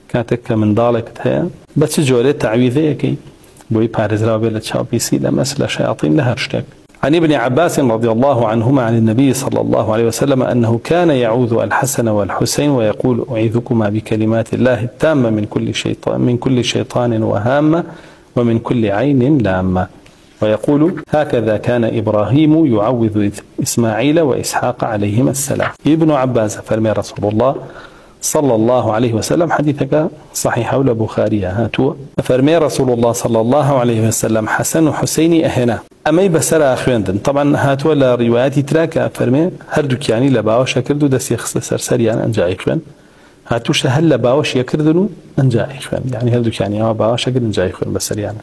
كاتك من ضالك هي بس جولة تعويذيك بوي بارز رابيل تشابيسي لمسألة شياطين لها اشتك. عن ابن عباس رضي الله عنهما عن النبي صلى الله عليه وسلم أنه كان يعوذ الحسن والحسين ويقول أعيذكما بكلمات الله التامة من كل شيطان وهامة ومن كل عين لامة. ويقول هكذا كان إبراهيم يعوذ إسماعيل وإسحاق عليهما السلام. ابن عباس فرمي رسول الله صلى الله عليه وسلم حديثك صحيح ولا بخاري هاتوا فرمي رسول الله صلى الله عليه وسلم حسن وحسين أهنا أما بسر أخوان طبعا هاتوا لروايات تراك فرمي هردوك يعني لباوش يكردو دس يخص سرسريان أنجا إخوان هاتوش هل لباوش يكردنو أنجا إخوان يعني هردوك يعني باوش يكرد أنجا إخوان بسريان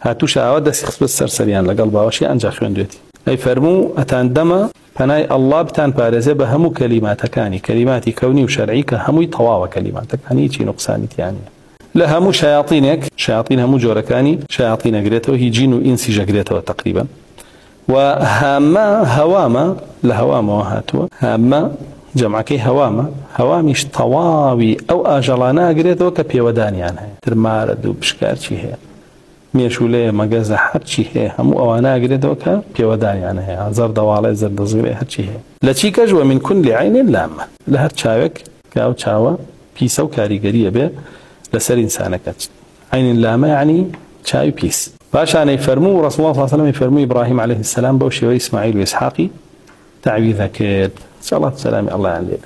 هاتوش أود دس يخص سرسريان لقل باوش أنجا إخوان دوتي أي فرمو أتاندما فناي الله بتان بارزه بهمو كلماتكاني كلماتي كوني وشرعي كهمو طواوة كلماتك يعني شي نقصاني يعني لهمو شياطين همو جوركاني شياطين قريته هي جين وإنسي جقريته تقريبا وهاما هواما لهواما وهاتوا هاما جمعكي هوامش طواوي أو أجلانا قريته كبيوداني عنها ترمارد وبشكار شي هي ميشوله مجازة هرشي هي همو أوانا قريده وكا بيوداني عنها زرد والله زرد صغيرة هرشي هي لشي كجوا من كل عين لامة لهر شاوك كاو شاوا بيسا وكاريجرية به لسر إنسانك عين لامة يعني شاي بيس فاشان يفرموا رسول الله صلى الله عليه وسلم يفرموا إبراهيم عليه السلام بوشي وإسماعيل وإسحاقي تعويذك إن شاء الله السلام الله عليك.